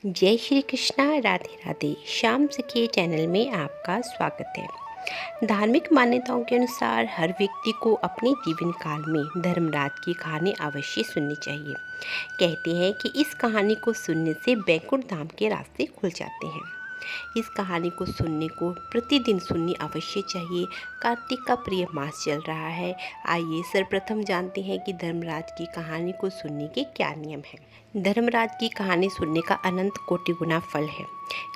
जय श्री कृष्णा। राधे राधे। श्याम सखी चैनल में आपका स्वागत है। धार्मिक मान्यताओं के अनुसार हर व्यक्ति को अपने जीवन काल में धर्मराज की कहानी अवश्य सुननी चाहिए। कहते हैं कि इस कहानी को सुनने से बैकुंठ धाम के रास्ते खुल जाते हैं। इस कहानी को सुनने को प्रतिदिन सुननी अवश्य चाहिए। कार्तिक का प्रिय मास चल रहा है। आइए सर्वप्रथम जानते हैं कि धर्मराज की कहानी को सुनने के क्या नियम हैं। धर्मराज की कहानी सुनने का अनंत कोटि गुना फल है।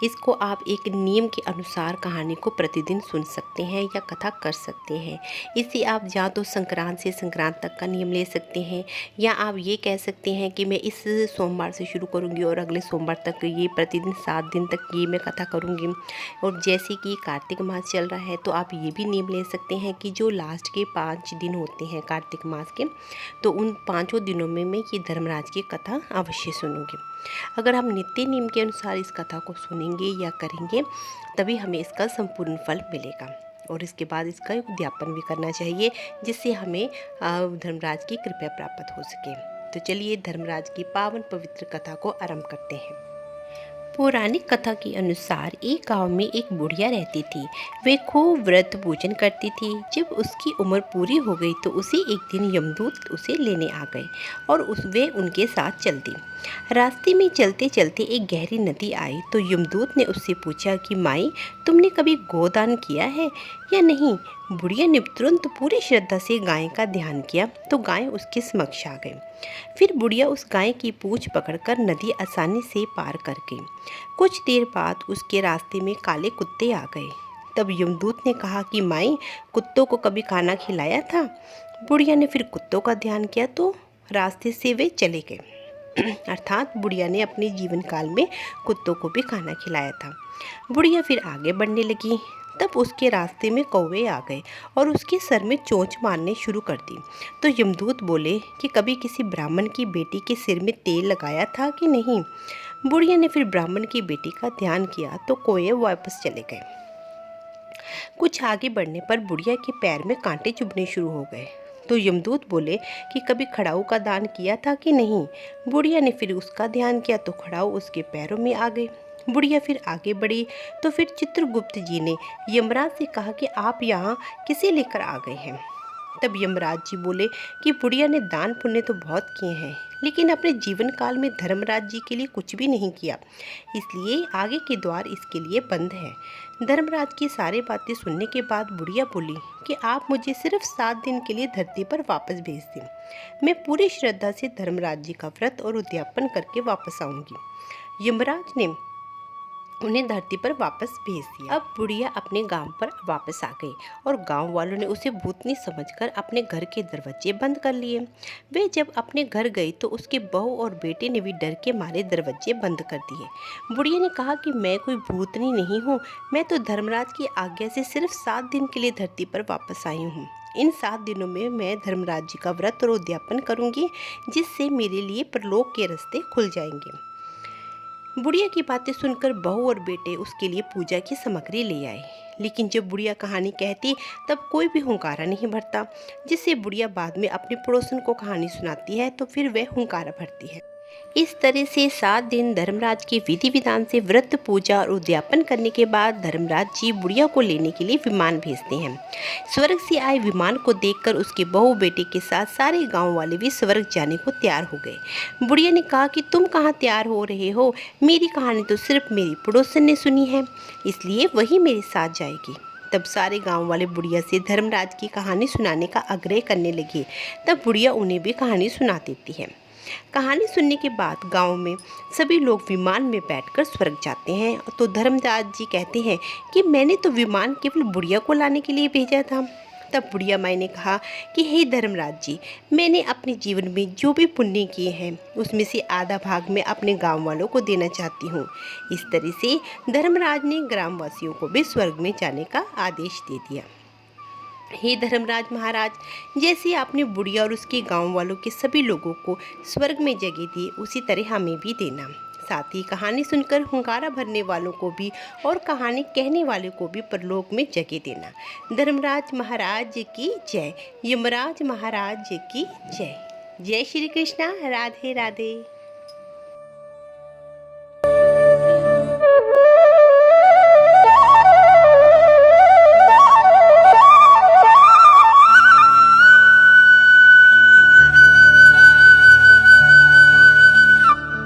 इसको आप एक नियम के अनुसार कहानी को प्रतिदिन सुन सकते हैं या कथा कर सकते हैं। इसे आप या तो संक्रांत से संक्रांत तक का नियम ले सकते हैं, या आप ये कह सकते हैं कि मैं इस सोमवार से शुरू करूंगी और अगले सोमवार तक ये प्रतिदिन 7 दिन तक ये मैं कथा करूंगी। और जैसे कि कार्तिक मास चल रहा है तो आप ये भी नियम ले सकते हैं कि जो लास्ट के 5 दिन होते हैं कार्तिक मास के, तो उन 5 दिनों में मैं ये धर्मराज की कथा अवश्य सुनूंगी। अगर हम नित्य नियम के अनुसार इस कथा को सुनेंगे या करेंगे तभी हमें इसका संपूर्ण फल मिलेगा। और इसके बाद इसका उद्यापन भी करना चाहिए, जिससे हमें धर्मराज की कृपा प्राप्त हो सके। तो चलिए धर्मराज की पावन पवित्र कथा को आरंभ करते हैं। पौराणिक कथा के अनुसार एक गांव में एक बुढ़िया रहती थी। वे खूब व्रत पूजन करती थी। जब उसकी उम्र पूरी हो गई तो उसे एक दिन यमदूत उसे लेने आ गए और वे उनके साथ चल दी। रास्ते में चलते चलते एक गहरी नदी आई तो यमदूत ने उससे पूछा कि माई, तुमने कभी गोदान किया है या नहीं। बुढ़िया ने तुरंत पूरी श्रद्धा से गाय का ध्यान किया तो गाय उसके समक्ष आ गई। फिर बुढ़िया उस गाय की पूंछ पकड़कर नदी आसानी से पार कर गई। कुछ देर बाद उसके रास्ते में काले कुत्ते आ गए। तब यमदूत ने कहा कि माई, कुत्तों को कभी खाना खिलाया था। बुढ़िया ने फिर कुत्तों का ध्यान किया तो रास्ते से वे चले गए। अर्थात बुढ़िया ने अपने जीवन काल में कुत्तों को भी खाना खिलाया था। बुढ़िया फिर आगे बढ़ने लगी। तब उसके रास्ते में कौवे आ गए और उसके सर में चोंच मारने शुरू कर दी। तो यमदूत बोले कि कभी किसी ब्राह्मण की बेटी के सिर में तेल लगाया था कि नहीं। बुढ़िया ने फिर ब्राह्मण की बेटी का ध्यान किया तो कौवे वापस चले गए। कुछ आगे बढ़ने पर बुढ़िया के पैर में कांटे चुभने शुरू हो गए। तो यमदूत बोले कि कभी खड़ाऊ का दान किया था कि नहीं। बुढ़िया ने फिर उसका ध्यान किया तो खड़ाऊ उसके पैरों में आ गए। बुढ़िया फिर आगे बढ़ी तो फिर चित्रगुप्त जी ने यमराज से कहा कि आप यहाँ किसे लेकर आ गए हैं। तब यमराज जी बोले कि बुढ़िया ने दान पुण्य तो बहुत किए हैं, लेकिन अपने जीवन काल में धर्मराज जी के लिए कुछ भी नहीं किया, इसलिए आगे के द्वार इसके लिए बंद है। धर्मराज की सारी बातें सुनने के बाद बुढ़िया बोली कि आप मुझे सिर्फ 7 दिन के लिए धरती पर वापस भेज दें। मैं पूरी श्रद्धा से धर्मराज जी का व्रत और उद्यापन करके वापस आऊँगी। यमराज ने उन्हें धरती पर वापस भेज दिया। अब बुढ़िया अपने गांव पर वापस आ गई और गांव वालों ने उसे भूतनी समझकर अपने घर के दरवाजे बंद कर लिए। वे जब अपने घर गई तो उसके बहू और बेटे ने भी डर के मारे दरवाजे बंद कर दिए। बुढ़िया ने कहा कि मैं कोई भूतनी नहीं हूँ, मैं तो धर्मराज की आज्ञा से सिर्फ 7 दिन के लिए धरती पर वापस आई हूँ। इन 7 दिनों में मैं धर्मराज जी का व्रत और उद्यापन करूँगी, जिससे मेरे लिए परलोक के रास्ते खुल जाएंगे। बुढ़िया की बातें सुनकर बहू और बेटे उसके लिए पूजा की सामग्री ले आए, लेकिन जब बुढ़िया कहानी कहती तब कोई भी हुंकारा नहीं भरता, जिससे बुढ़िया बाद में अपने पड़ोसन को कहानी सुनाती है तो फिर वह हुंकारा भरती है। इस तरह से 7 दिन धर्मराज के विधि विधान से व्रत पूजा और उद्यापन करने के बाद धर्मराज जी बुढ़िया को लेने के लिए विमान भेजते हैं। स्वर्ग से आए विमान को देखकर उसके बहू बेटे के साथ सारे गांव वाले भी स्वर्ग जाने को तैयार हो गए। बुढ़िया ने कहा कि तुम कहाँ तैयार हो रहे हो, मेरी कहानी तो सिर्फ मेरी पड़ोसन ने सुनी है, इसलिए वही मेरे साथ जाएगी। तब सारे गांव वाले बुढ़िया से धर्मराज की कहानी सुनाने का आग्रह करने लगे। तब बुढ़िया उन्हें भी कहानी सुना देती है। कहानी सुनने के बाद गांव में सभी लोग विमान में बैठकर स्वर्ग जाते हैं। तो धर्मराज जी कहते हैं कि मैंने तो विमान केवल बुढ़िया को लाने के लिए भेजा था। तब बुढ़िया माई ने कहा कि हे धर्मराज जी, मैंने अपने जीवन में जो भी पुण्य किए हैं उसमें से आधा भाग मैं अपने गांव वालों को देना चाहती हूँ। इस तरह से धर्मराज ने ग्रामवासियों को भी स्वर्ग में जाने का आदेश दे दिया। हे धर्मराज महाराज, जैसे आपने बुढ़िया और उसके गांव वालों के सभी लोगों को स्वर्ग में जगह दी, उसी तरह हमें भी देना। साथ ही कहानी सुनकर हुंकारा भरने वालों को भी और कहानी कहने वालों को भी परलोक में जगह देना। धर्मराज महाराज की जय। यमराज महाराज की जय। जय श्री कृष्णा। राधे राधे।